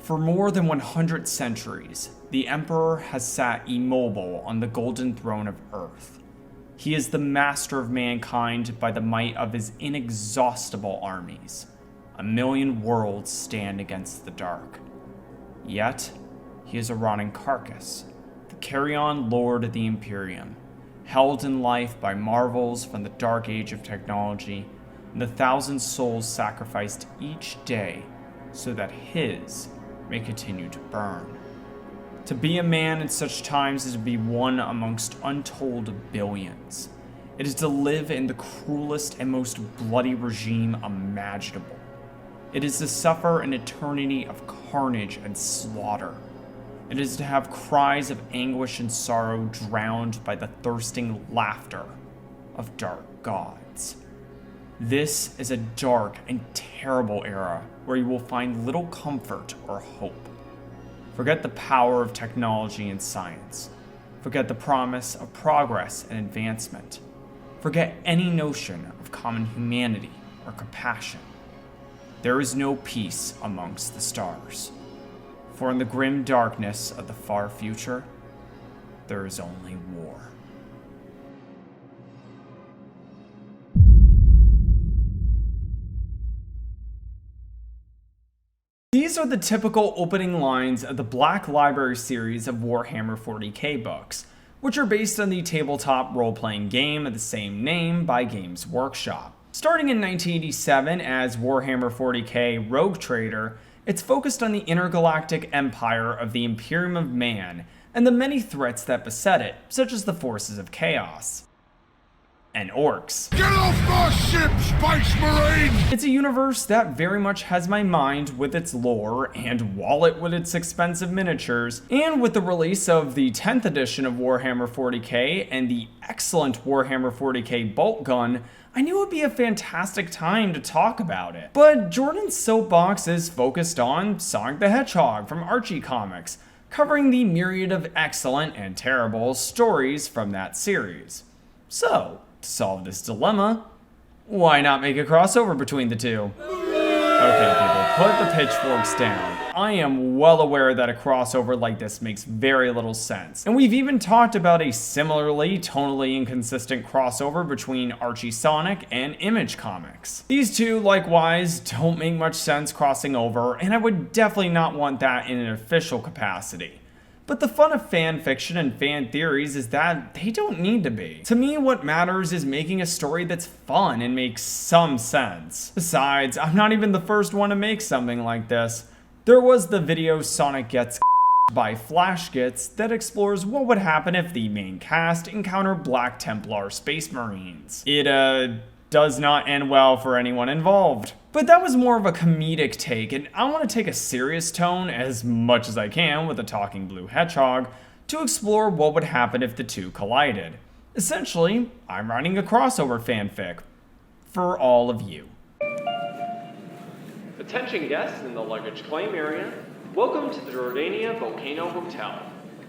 For more than 100 centuries, the Emperor has sat immobile on the golden throne of Earth. He is the master of mankind by the might of his inexhaustible armies. 1,000,000 worlds stand against the dark. Yet, he is a rotting carcass, the carrion lord of the Imperium, held in life by marvels from the dark age of technology and the 1,000 souls sacrificed each day so that his may continue to burn. To be a man in such times is to be one amongst untold billions. It is to live in the cruelest and most bloody regime imaginable. It is to suffer an eternity of carnage and slaughter. It is to have cries of anguish and sorrow drowned by the thirsting laughter of dark gods. This is a dark and terrible era where you will find little comfort or hope. Forget the power of technology and science. Forget the promise of progress and advancement. Forget any notion of common humanity or compassion. There is no peace amongst the stars. For in the grim darkness of the far future, there is only war. These are the typical opening lines of the Black Library series of Warhammer 40K books, which are based on the tabletop role-playing game of the same name by Games Workshop. Starting in 1987 as Warhammer 40K Rogue Trader, it's focused on the intergalactic empire of the Imperium of Man and the many threats that beset it, such as the forces of chaos and orcs. Get off my ship, Space Marine! It's a universe that very much has my mind with its lore and wallet with its expensive miniatures, and with the release of the 10th edition of Warhammer 40K and the excellent Warhammer 40K bolt gun, I knew it would be a fantastic time to talk about it. But Jordan's Soapbox is focused on Sonic the Hedgehog from Archie Comics, covering the myriad of excellent and terrible stories from that series. So, to solve this dilemma, why not make a crossover between the two? Okay, people, put the pitchforks down. I am well aware that a crossover like this makes very little sense, and we've even talked about a similarly tonally inconsistent crossover between Archie Sonic and Image Comics. These two, likewise, don't make much sense crossing over, and I would definitely not want that in an official capacity. But the fun of fan fiction and fan theories is that they don't need to be. To me, what matters is making a story that's fun and makes some sense. Besides, I'm not even the first one to make something like this. There was the video Sonic Gets by Flash Gets that explores what would happen if the main cast encounter Black Templar Space Marines. It does not end well for anyone involved. But that was more of a comedic take, and I want to take a serious tone as much as I can with a talking blue hedgehog to explore what would happen if the two collided. Essentially, I'm writing a crossover fanfic for all of you. Attention guests in the luggage claim area, welcome to the Jordania Volcano Hotel.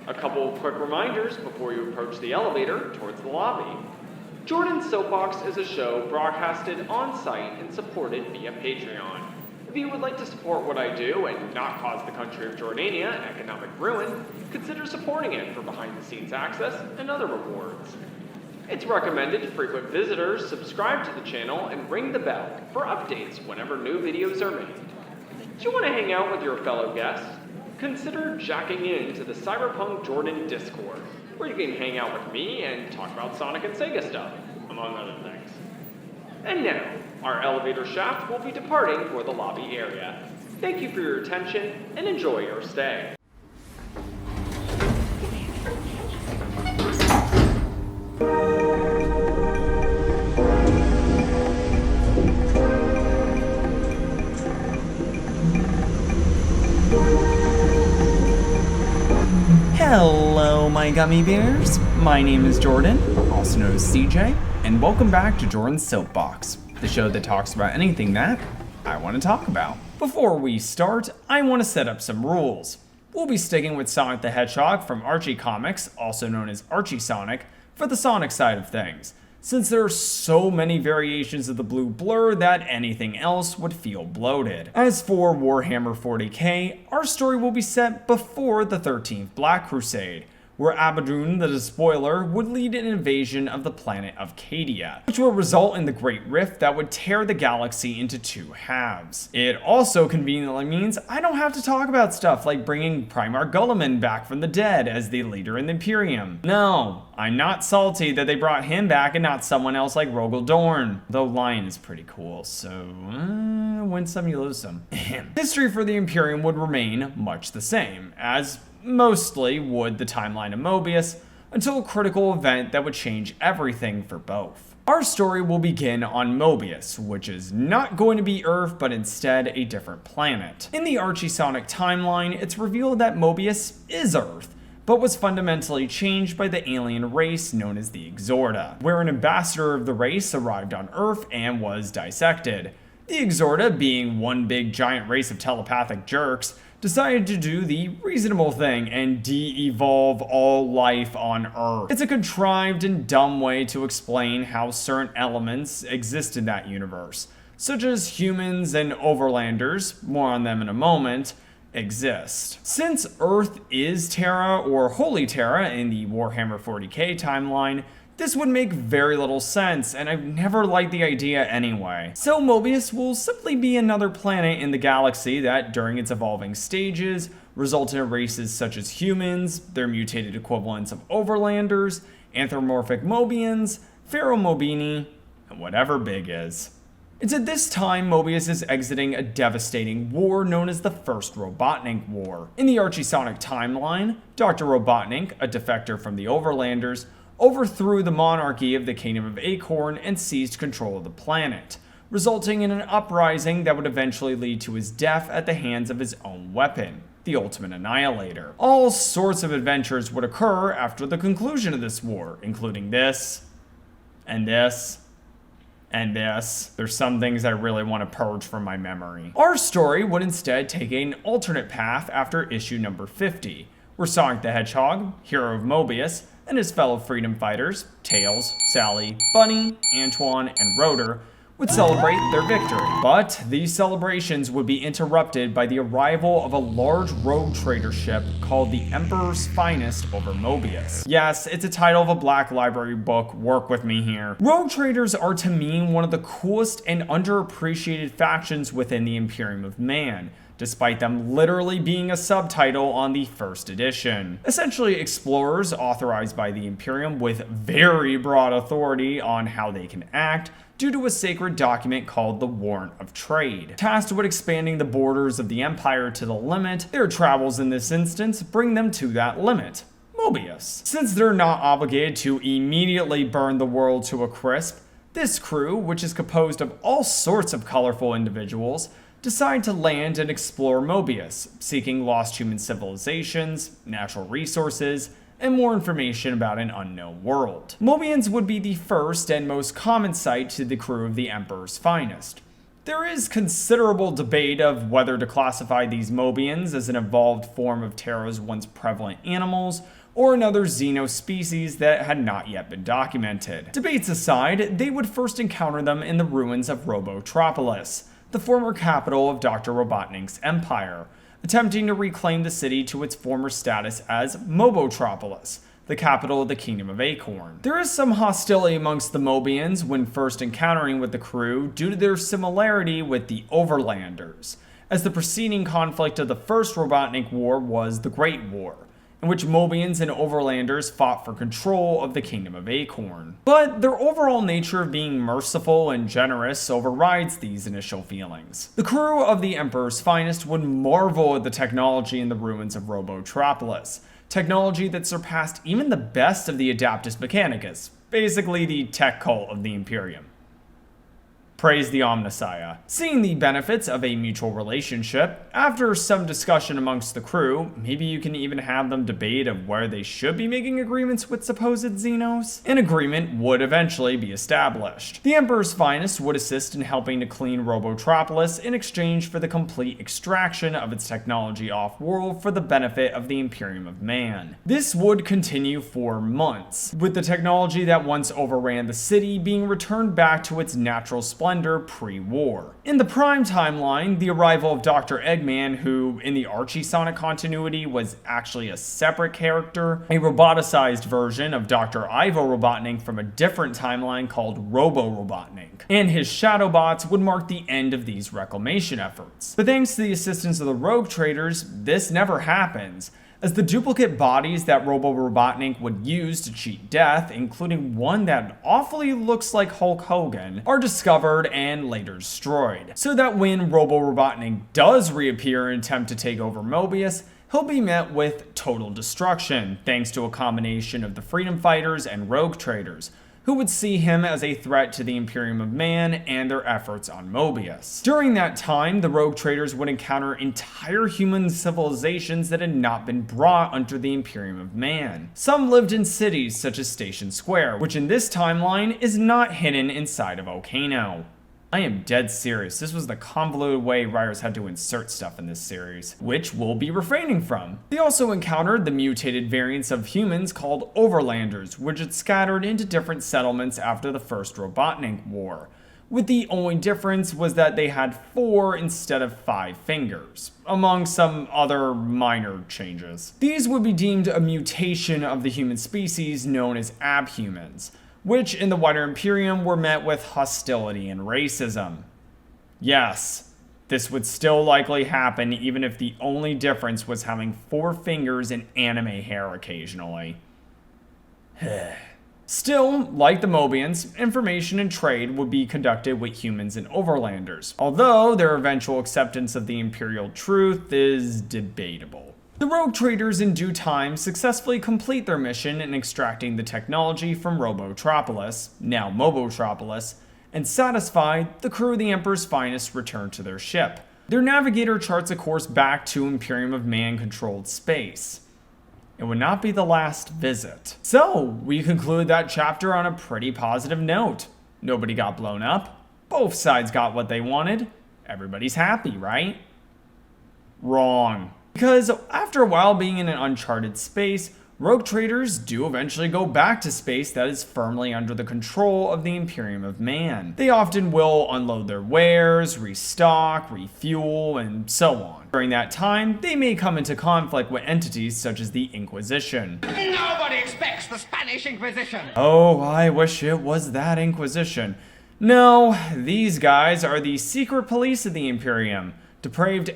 A couple of quick reminders before you approach the elevator towards the lobby. Jordan's Soapbox is a show broadcasted on-site and supported via Patreon. If you would like to support what I do and not cause the country of Jordania economic ruin, consider supporting it for behind-the-scenes access and other rewards. It's recommended frequent visitors subscribe to the channel and ring the bell for updates whenever new videos are made. Do you want to hang out with your fellow guests? Consider jacking into the Cyberpunk Jordan Discord, where you can hang out with me and talk about Sonic and Sega stuff, among other things. And now, our elevator shaft will be departing for the lobby area. Thank you for your attention and enjoy your stay. Hello, my gummy bears. My name is Jordan, also known as CJ, and welcome back to Jordan's Soapbox, the show that talks about anything that I want to talk about. Before we start, I want to set up some rules. We'll be sticking with Sonic the Hedgehog from Archie Comics, also known as Archie Sonic, for the Sonic side of things, since there are so many variations of the blue blur that anything else would feel bloated. As for Warhammer 40K, our story will be set before the 13th Black Crusade, where Abaddon the Despoiler would lead an invasion of the planet of Cadia, which will result in the Great Rift that would tear the galaxy into two halves. It also conveniently means I don't have to talk about stuff like bringing Primarch Gulliman back from the dead as the leader in the Imperium. No, I'm not salty that they brought him back and not someone else like Rogel Dorn, though Lion is pretty cool, so win some you lose some. History for the Imperium would remain much the same, as mostly would the timeline of Mobius, until a critical event that would change everything for both. Our story will begin on Mobius, which is not going to be Earth, but instead a different planet. In the Archie Sonic timeline, it's revealed that Mobius is Earth, but was fundamentally changed by the alien race known as the Exorda, where an ambassador of the race arrived on Earth and was dissected. The Exorda, being one big giant race of telepathic jerks, decided to do the reasonable thing and de-evolve all life on Earth. It's a contrived and dumb way to explain how certain elements exist in that universe, such as humans and overlanders, more on them in a moment, exist. Since Earth is Terra, or Holy Terra in the Warhammer 40K timeline, this would make very little sense, and I've never liked the idea anyway. So Mobius will simply be another planet in the galaxy that, during its evolving stages, resulted in races such as humans, their mutated equivalents of overlanders, anthropomorphic Mobians, Ferromobini, and whatever big is. It's at this time Mobius is exiting a devastating war known as the First Robotnik War. In the Archie Sonic timeline, Dr. Robotnik, a defector from the Overlanders, overthrew the monarchy of the Kingdom of Acorn and seized control of the planet, resulting in an uprising that would eventually lead to his death at the hands of his own weapon, the Ultimate Annihilator. All sorts of adventures would occur after the conclusion of this war, including this, and this, and this. There's some things I really want to purge from my memory. Our story would instead take an alternate path after issue number 50, where Sonic the Hedgehog, hero of Mobius, and his fellow freedom fighters, Tails, Sally, Bunny, Antoine, and Rotor, would celebrate their victory. But these celebrations would be interrupted by the arrival of a large rogue trader ship called the Emperor's Finest over Mobius. Yes, it's a title of a Black Library book, work with me here. Rogue traders are to me one of the coolest and underappreciated factions within the Imperium of Man, despite them literally being a subtitle on the first edition. Essentially explorers authorized by the Imperium with very broad authority on how they can act due to a sacred document called the Warrant of Trade. Tasked with expanding the borders of the Empire to the limit, their travels in this instance bring them to that limit. Mobius. Since they're not obligated to immediately burn the world to a crisp, this crew, which is composed of all sorts of colorful individuals, decide to land and explore Mobius, seeking lost human civilizations, natural resources, and more information about an unknown world. Mobians would be the first and most common sight to the crew of the Emperor's Finest. There is considerable debate of whether to classify these Mobians as an evolved form of Terra's once prevalent animals, or another xenospecies that had not yet been documented. Debates aside, they would first encounter them in the ruins of Robotropolis, the former capital of Dr. Robotnik's empire, attempting to reclaim the city to its former status as Mobotropolis, the capital of the Kingdom of Acorn. There is some hostility amongst the Mobians when first encountering with the crew due to their similarity with the Overlanders, as the preceding conflict of the First Robotnik War was the Great War, in which Mobians and Overlanders fought for control of the Kingdom of Acorn. But their overall nature of being merciful and generous overrides these initial feelings. The crew of the Emperor's Finest would marvel at the technology in the ruins of Robotropolis, technology that surpassed even the best of the Adaptus Mechanicus, basically the tech cult of the Imperium. Praise the Omnissiah. Seeing the benefits of a mutual relationship, after some discussion amongst the crew, maybe you can even have them debate of where they should be making agreements with supposed Xenos, an agreement would eventually be established. The Emperor's Finest would assist in helping to clean Robotropolis in exchange for the complete extraction of its technology off-world for the benefit of the Imperium of Man. This would continue for months, with the technology that once overran the city being returned back to its natural splendor pre-war. In the Prime timeline, the arrival of Dr. Eggman, who in the Archie Sonic continuity was actually a separate character, a roboticized version of Dr. Ivo Robotnik from a different timeline called Robo Robotnik, and his Shadowbots would mark the end of these reclamation efforts. But thanks to the assistance of the rogue traders, this never happens, as the duplicate bodies that Robo Robotnik would use to cheat death, including one that awfully looks like Hulk Hogan, are discovered and later destroyed. So that when Robo Robotnik does reappear and attempt to take over Mobius, he'll be met with total destruction, thanks to a combination of the Freedom Fighters and Rogue Traders, who would see him as a threat to the Imperium of Man and their efforts on Mobius. During that time, the Rogue Traders would encounter entire human civilizations that had not been brought under the Imperium of Man. Some lived in cities such as Station Square, which in this timeline is not hidden inside of Okano. I am dead serious. This was the convoluted way writers had to insert stuff in this series, which we'll be refraining from. They also encountered the mutated variants of humans called Overlanders, which had scattered into different settlements after the First Robotnik War, with the only difference was that they had 4 instead of 5 fingers, among some other minor changes. These would be deemed a mutation of the human species known as abhumans, which in the wider Imperium were met with hostility and racism. Yes, this would still likely happen even if the only difference was having 4 fingers and anime hair occasionally. Still, like the Mobians, information and trade would be conducted with humans and Overlanders, although their eventual acceptance of the Imperial truth is debatable. The Rogue Traders in due time successfully complete their mission in extracting the technology from Robotropolis, now Mobotropolis, and satisfied, the crew of the Emperor's Finest return to their ship. Their navigator charts a course back to Imperium of Man-controlled space. It would not be the last visit. So, we conclude that chapter on a pretty positive note. Nobody got blown up, both sides got what they wanted, everybody's happy, right? Wrong. Because after a while being in an uncharted space, Rogue Traders do eventually go back to space that is firmly under the control of the Imperium of Man. They often will unload their wares, restock, refuel, and so on. During that time, they may come into conflict with entities such as the Inquisition. Nobody expects the Spanish Inquisition! Oh, I wish it was that Inquisition. No, these guys are the secret police of the Imperium, depraved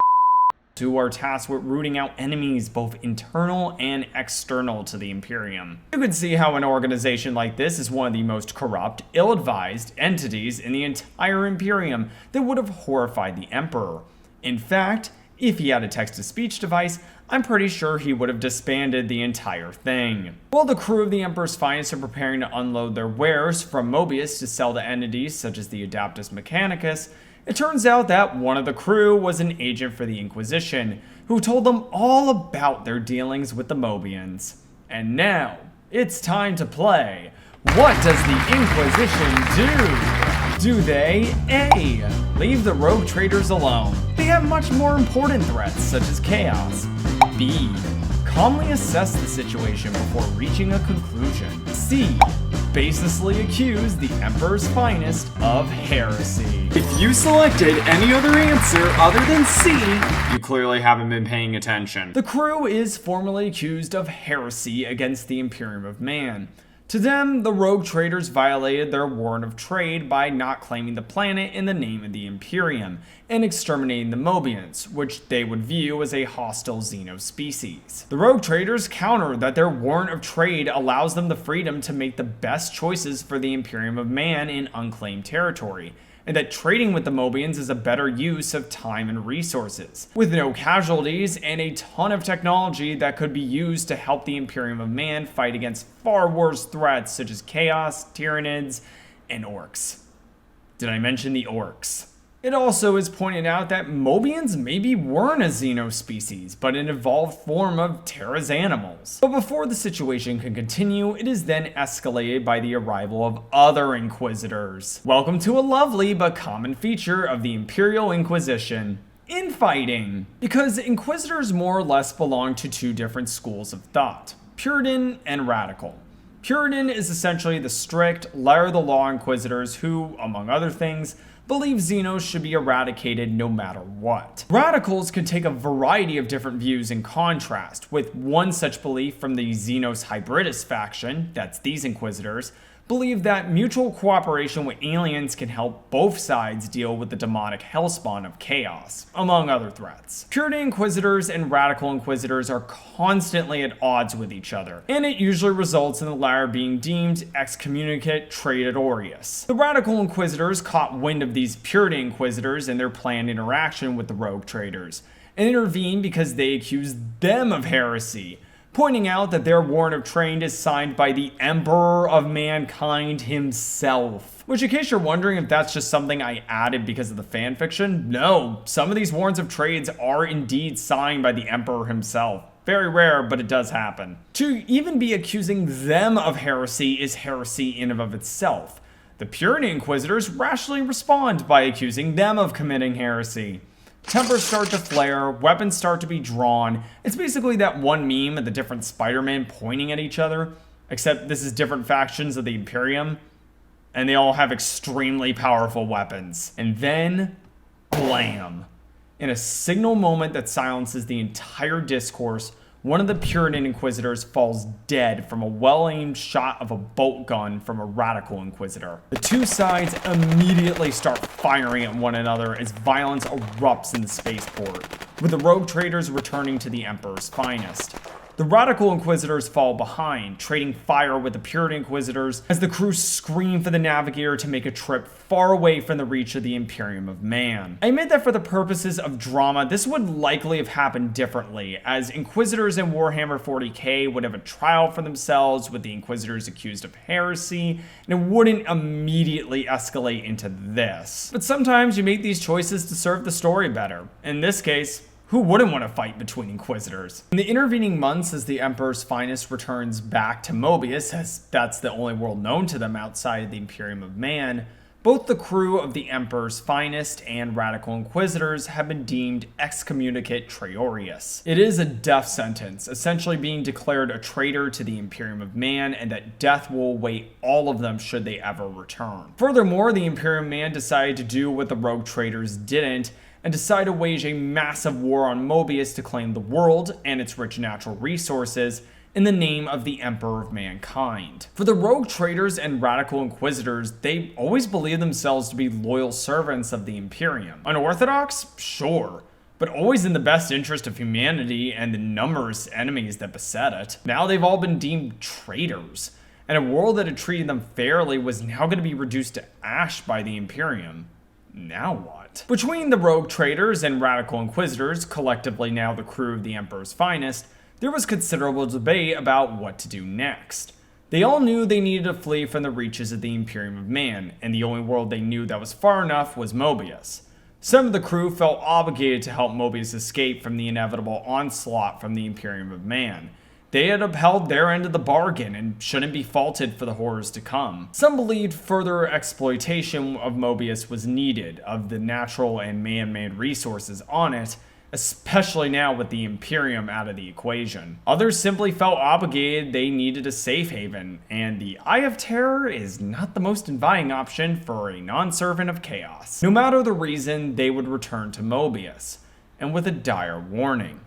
who are tasked with rooting out enemies both internal and external to the Imperium. You can see how an organization like this is one of the most corrupt, ill-advised entities in the entire Imperium that would have horrified the Emperor. In fact, if he had a text-to-speech device, I'm pretty sure he would have disbanded the entire thing. While the crew of the Emperor's Finest are preparing to unload their wares from Mobius to sell to entities such as the Adaptus Mechanicus, it turns out that one of the crew was an agent for the Inquisition, who told them all about their dealings with the Mobians. And now, it's time to play. What does the Inquisition do? Do they A. Leave the Rogue Traders alone? They have much more important threats, such as chaos. B. Calmly assess the situation before reaching a conclusion. C. Baselessly accuse the Emperor's Finest of heresy. If you selected any other answer other than C, you clearly haven't been paying attention. The crew is formally accused of heresy against the Imperium of Man. To them, the Rogue Traders violated their warrant of trade by not claiming the planet in the name of the Imperium and exterminating the Mobians, which they would view as a hostile xenospecies. The Rogue Traders counter that their warrant of trade allows them the freedom to make the best choices for the Imperium of Man in unclaimed territory, and that trading with the Mobians is a better use of time and resources, with no casualties and a ton of technology that could be used to help the Imperium of Man fight against far worse threats such as chaos, Tyranids, and orcs. Did I mention the orcs? It also is pointed out that Mobians maybe weren't a xenospecies, but an evolved form of Terra's animals. But before the situation can continue, it is then escalated by the arrival of other Inquisitors. Welcome to a lovely but common feature of the Imperial Inquisition: infighting. Because Inquisitors more or less belong to two different schools of thought: Puritan and Radical. Puritan is essentially the strict, letter-of-the-law Inquisitors who, among other things, believe Xenos should be eradicated no matter what. Radicals can take a variety of different views in contrast, with one such belief from the Xenos Hybridus faction, that's these Inquisitors, believe that mutual cooperation with aliens can help both sides deal with the demonic hellspawn of chaos, among other threats. Puritan Inquisitors and Radical Inquisitors are constantly at odds with each other, and it usually results in the latter being deemed excommunicate traitorous. The Radical Inquisitors caught wind of these Puritan Inquisitors and their planned interaction with the rogue traders, and intervened because they accused them of heresy, pointing out that their warrant of trade is signed by the Emperor of Mankind himself. Which, in case you're wondering if that's just something I added because of the fanfiction, no, some of these warrants of trades are indeed signed by the Emperor himself. Very rare, but it does happen. To even be accusing them of heresy is heresy in and of itself. The Puritan Inquisitors rationally respond by accusing them of committing heresy. Tempers start to flare, weapons start to be drawn. It's basically that one meme of the different Spider-Man pointing at each other, except this is different factions of the Imperium, and they all have extremely powerful weapons. And then, blam. In a signal moment that silences the entire discourse, one of the Puritan Inquisitors falls dead from a well-aimed shot of a bolt gun from a Radical Inquisitor. The two sides immediately start firing at one another as violence erupts in the spaceport, with the rogue traders returning to the Emperor's finest. The Radical Inquisitors fall behind, trading fire with the Puritan Inquisitors as the crew scream for the Navigator to make a trip far away from the reach of the Imperium of Man. I admit that for the purposes of drama, this would likely have happened differently, as Inquisitors in Warhammer 40K would have a trial for themselves with the Inquisitors accused of heresy, and it wouldn't immediately escalate into this. But sometimes you make these choices to serve the story better. In this case, who wouldn't want to fight between Inquisitors? In the intervening months, as the Emperor's finest returns back to Mobius, as that's the only world known to them outside of the Imperium of Man, both the crew of the Emperor's finest and Radical Inquisitors have been deemed excommunicate traitorous. It is a death sentence, essentially being declared a traitor to the Imperium of Man, and that death will await all of them should they ever return. Furthermore, the Imperium of Man decided to do what the rogue traitors didn't, and decide to wage a massive war on Mobius to claim the world and its rich natural resources in the name of the Emperor of Mankind. For the rogue traitors and Radical Inquisitors, they always believed themselves to be loyal servants of the Imperium. Unorthodox? Sure, but always in the best interest of humanity and the numerous enemies that beset it. Now they've all been deemed traitors, and a world that had treated them fairly was now going to be reduced to ash by the Imperium. Now what? Between the rogue traitors and Radical Inquisitors, collectively now the crew of the Emperor's finest, there was considerable debate about what to do next. They all knew they needed to flee from the reaches of the Imperium of Man, and the only world they knew that was far enough was Mobius. Some of the crew felt obligated to help Mobius escape from the inevitable onslaught from the Imperium of Man. They had upheld their end of the bargain and shouldn't be faulted for the horrors to come. Some believed further exploitation of Mobius was needed, of the natural and man-made resources on it, especially now with the Imperium out of the equation. Others simply felt obligated they needed a safe haven, and the Eye of Terror is not the most inviting option for a non-servant of chaos. No matter the reason, they would return to Mobius, and with a dire warning.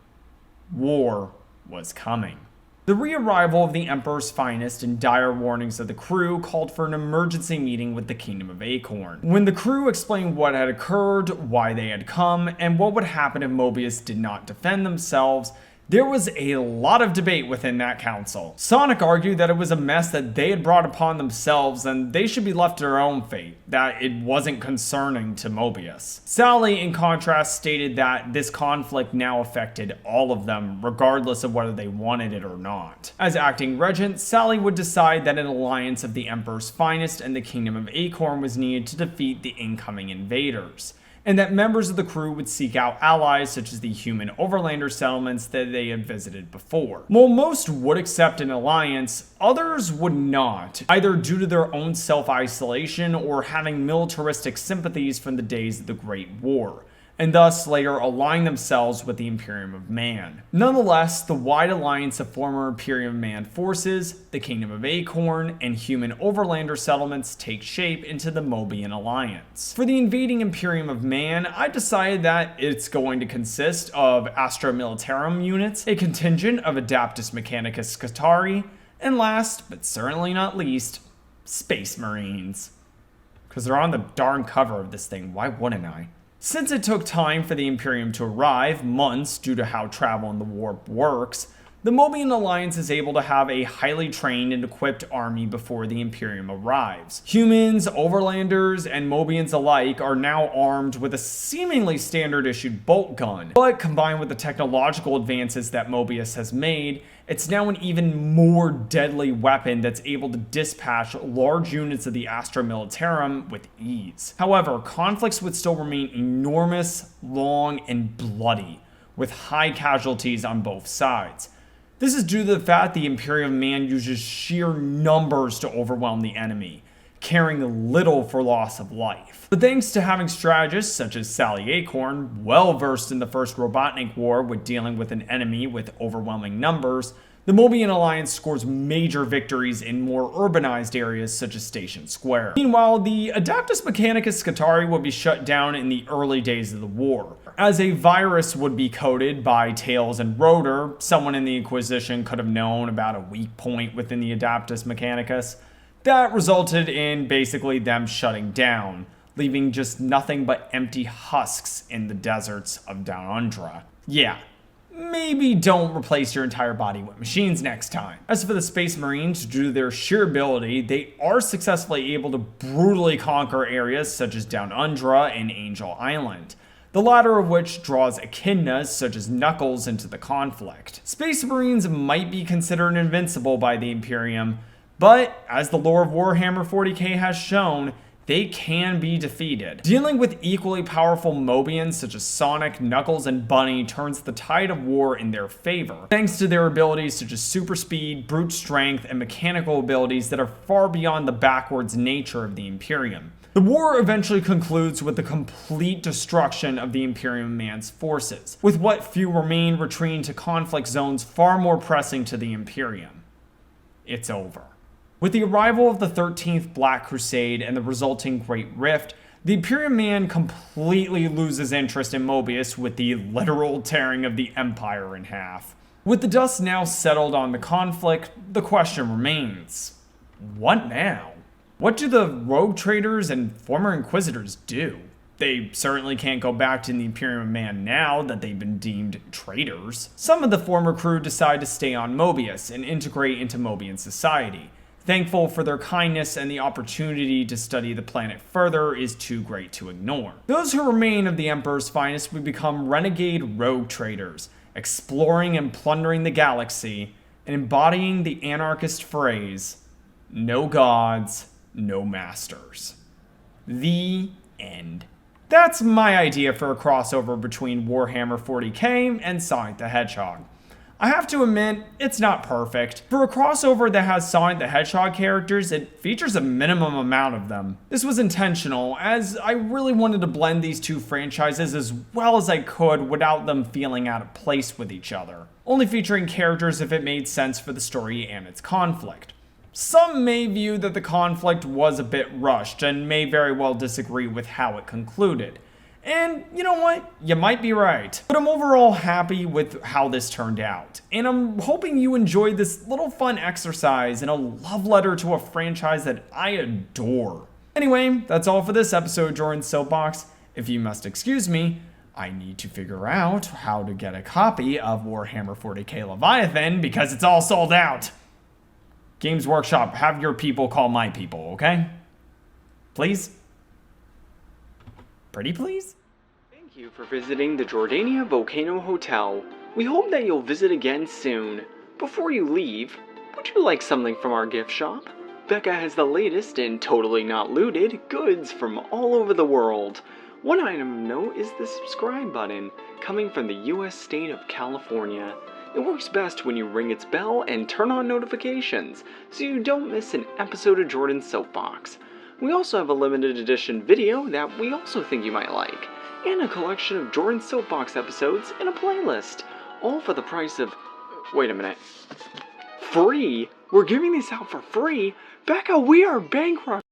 War was coming. The re-arrival of the Emperor's finest and dire warnings of the crew called for an emergency meeting with the Kingdom of Acorn. When the crew explained what had occurred, why they had come, and what would happen if Mobius did not defend themselves, There was a lot of debate within that council. Sonic argued that it was a mess that they had brought upon themselves and they should be left to their own fate, that it wasn't concerning to Mobius. Sally, in contrast, stated that this conflict now affected all of them, regardless of whether they wanted it or not. As acting regent, Sally would decide that an alliance of the Emperor's finest and the Kingdom of Acorn was needed to defeat the incoming invaders, and that members of the crew would seek out allies such as the human overlander settlements that they had visited before. While most would accept an alliance, others would not, either due to their own self-isolation or having militaristic sympathies from the days of the Great War, and thus later align themselves with the Imperium of Man. Nonetheless, the wide alliance of former Imperium of Man forces, the Kingdom of Acorn, and human overlander settlements take shape into the Mobian alliance. For the invading Imperium of Man, I decided that it's going to consist of Astra Militarum units, a contingent of Adeptus Mechanicus Scutari, and last, but certainly not least, Space Marines. Because they're on the darn cover of this thing, why wouldn't I? Since it took time for the Imperium to arrive, months due to how travel in the warp works, the Mobian Alliance is able to have a highly trained and equipped army before the Imperium arrives. Humans, Overlanders, and Mobians alike are now armed with a seemingly standard issued bolt gun, but combined with the technological advances that Mobius has made, it's now an even more deadly weapon that's able to dispatch large units of the Astra Militarum with ease. However, conflicts would still remain enormous, long, and bloody, with high casualties on both sides. This is due to the fact the Imperium of Man uses sheer numbers to overwhelm the enemy, caring little for loss of life. But thanks to having strategists such as Sally Acorn, well versed in the First Robotnik War with dealing with an enemy with overwhelming numbers, the Mobian Alliance scores major victories in more urbanized areas such as Station Square. Meanwhile, the Adeptus Mechanicus Scutari would be shut down in the early days of the war, as a virus would be coded by Tails and Rotor. Someone in the Inquisition could have known about a weak point within the Adeptus Mechanicus. That resulted in basically them shutting down, leaving just nothing but empty husks in the deserts of Down Undra. Yeah, maybe don't replace your entire body with machines next time. As for the Space Marines, due to their sheer ability, they are successfully able to brutally conquer areas such as Down Undra and Angel Island, the latter of which draws echidnas such as Knuckles into the conflict. Space Marines might be considered invincible by the Imperium, but as the lore of Warhammer 40K has shown, they can be defeated. Dealing with equally powerful Mobians such as Sonic, Knuckles, and Bunny turns the tide of war in their favor, thanks to their abilities such as super speed, brute strength, and mechanical abilities that are far beyond the backwards nature of the Imperium. The war eventually concludes with the complete destruction of the Imperium of Man's forces, with what few remain retreating to conflict zones far more pressing to the Imperium. It's over. With the arrival of the 13th Black Crusade and the resulting Great Rift, the Imperium Man completely loses interest in Mobius with the literal tearing of the Empire in half. With the dust now settled on the conflict, the question remains, what now? What do the rogue traders and former Inquisitors do? They certainly can't go back to the Imperium of Man now that they've been deemed traitors. Some of the former crew decide to stay on Mobius and integrate into Mobian society. Thankful for their kindness, and the opportunity to study the planet further is too great to ignore. Those who remain of the Emperor's finest would become renegade rogue traders, exploring and plundering the galaxy, and embodying the anarchist phrase, "No gods, no masters." The end. That's my idea for a crossover between Warhammer 40K and Sonic the Hedgehog. I have to admit, it's not perfect. For a crossover that has Sonic the Hedgehog characters, it features a minimum amount of them. This was intentional, as I really wanted to blend these two franchises as well as I could without them feeling out of place with each other, only featuring characters if it made sense for the story and its conflict. Some may view that the conflict was a bit rushed and may very well disagree with how it concluded. And you know what? You might be right. But I'm overall happy with how this turned out. And I'm hoping you enjoyed this little fun exercise and a love letter to a franchise that I adore. Anyway, that's all for this episode, Jordan's Soapbox. If you must excuse me, I need to figure out how to get a copy of Warhammer 40K Leviathan because it's all sold out. Games Workshop, have your people call my people, okay? Please? Pretty please? Thank you for visiting the Jordania Volcano Hotel. We hope that you'll visit again soon. Before you leave, would you like something from our gift shop? Becca has the latest and totally not looted goods from all over the world. One item of note is the subscribe button, coming from the US state of California. It works best when you ring its bell and turn on notifications, so you don't miss an episode of Jordan's Soapbox. We also have a limited edition video that we also think you might like, and a collection of Jordan's Soapbox episodes in a playlist, all for the price of... wait a minute. Free? We're giving these out for free? Becca, we are bankrupt!